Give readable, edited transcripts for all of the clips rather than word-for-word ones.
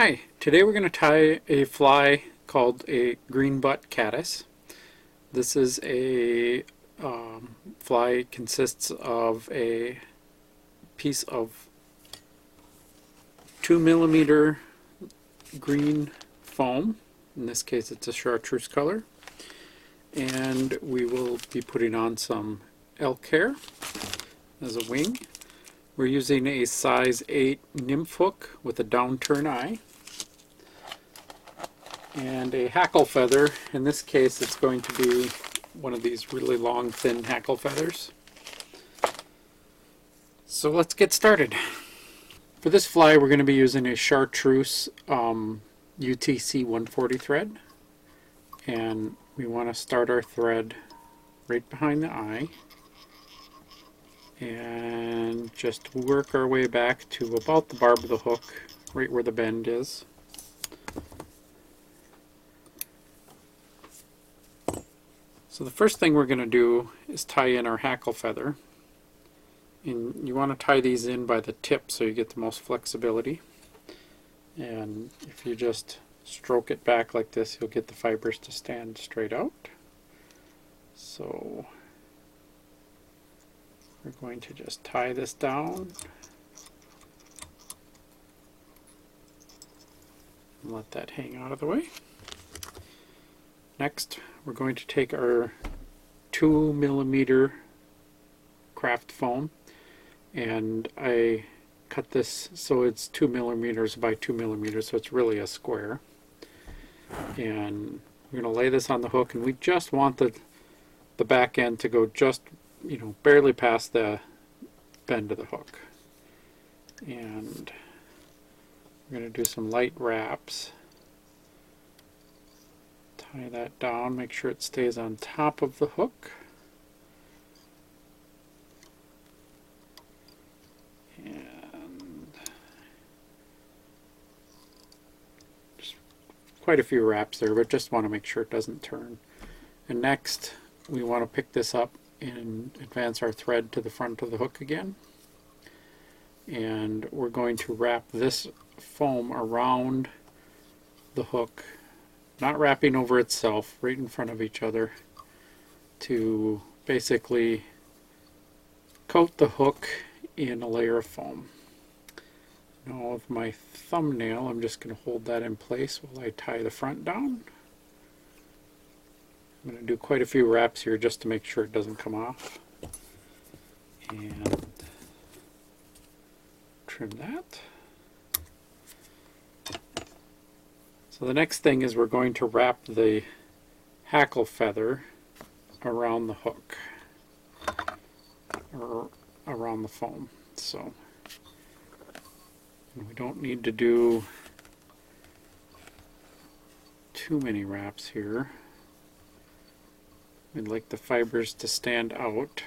Hi, today we're going to tie a fly called a greenbutt caddis. This is a fly consists of a piece of 2 millimeter green foam. In this case it's a chartreuse color. And we will be putting on some elk hair as a wing. We're using a size 8 nymph hook with a downturn eye and a hackle feather. In this case it's going to be one of these really long thin hackle feathers. So let's get started. For this fly we're going to be using a chartreuse UTC 140 thread, and we want to start our thread right behind the eye and just work our way back to about the barb of the hook, right where the bend is. So the first thing we're going to do is tie in our hackle feather, and you want to tie these in by the tip so you get the most flexibility. And if you just stroke it back like this, you'll get the fibers to stand straight out. So we're going to just tie this down and let that hang out of the way. Next, we're going to take our 2 millimeter craft foam, and I cut this so it's 2 millimeters by 2 millimeters, so it's really a square. And we're going to lay this on the hook, and we just want the back end to go just, barely past the bend of the hook. And we're going to do some light wraps. Tie that down, make sure it stays on top of the hook. And just quite a few wraps there, but just want to make sure it doesn't turn. And next we want to pick this up and advance our thread to the front of the hook again. And we're going to wrap this foam around the hook, not wrapping over itself, right in front of each other, to basically coat the hook in a layer of foam. Now with my thumbnail I'm just going to hold that in place while I tie the front down. I'm going to do quite a few wraps here just to make sure it doesn't come off. And trim that. So the next thing is we're going to wrap the hackle feather around the hook, or around the foam. So we don't need to do too many wraps here. We'd like the fibers to stand out.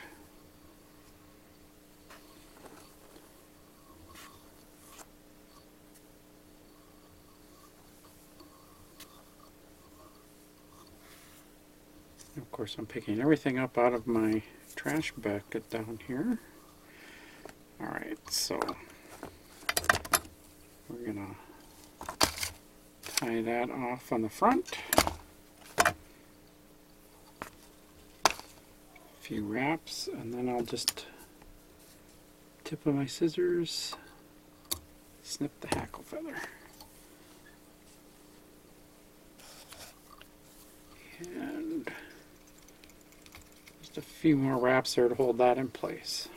Of course, I'm picking everything up out of my trash bucket down here. Alright, so we're going to tie that off on the front. A few wraps, and then I'll just tip of my scissors snip the hackle feather. And a few more wraps there to hold that in place.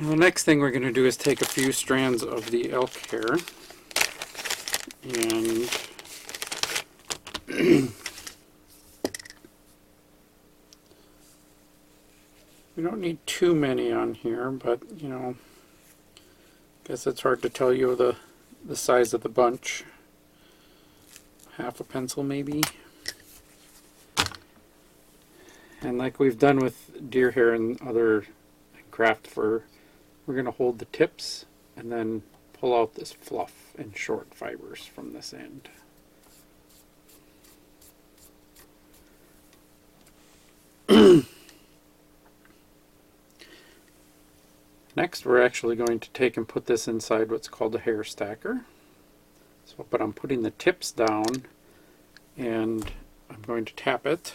Now the next thing we're going to do is take a few strands of the elk hair, and we don't need too many on here, but I guess it's hard to tell you the size of the bunch. Half a pencil maybe. And like we've done with deer hair and other craft fur, we're going to hold the tips and then pull out this fluff and short fibers from this end. Next, we're actually going to take and put this inside what's called a hair stacker. But I'm putting the tips down and I'm going to tap it.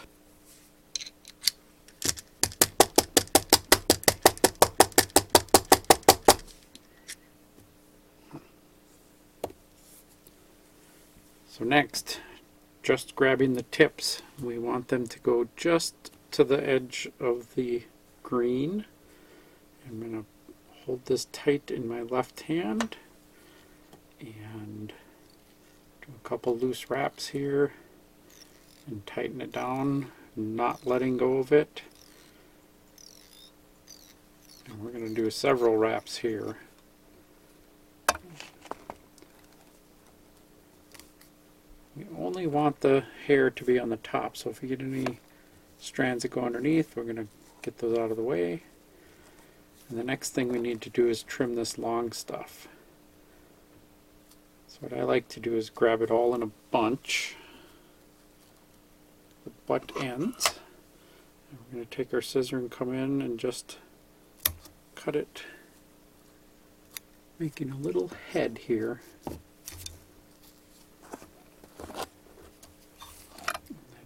So next, just grabbing the tips, we want them to go just to the edge of the green. I'm going to hold this tight in my left hand and do a couple loose wraps here and tighten it down, not letting go of it. And we're going to do several wraps here. We only want the hair to be on the top, so if you get any strands that go underneath, we're going to get those out of the way. And the next thing we need to do is trim this long stuff. So what I like to do is grab it all in a bunch, the butt ends. And we're going to take our scissor and come in and just cut it, making a little head here.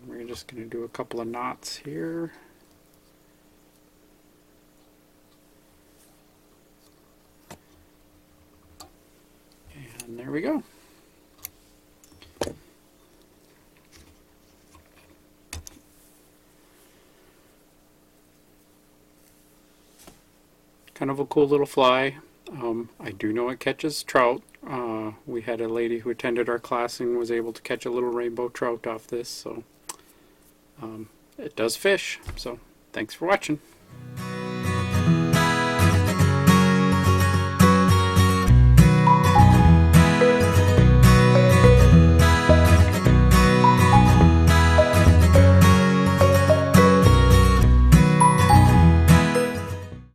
We're just going to do a couple of knots here. And there we go. Kind of a cool little fly. I do know it catches trout. We had a lady who attended our class and was able to catch a little rainbow trout off this, so it does fish. So thanks for watching.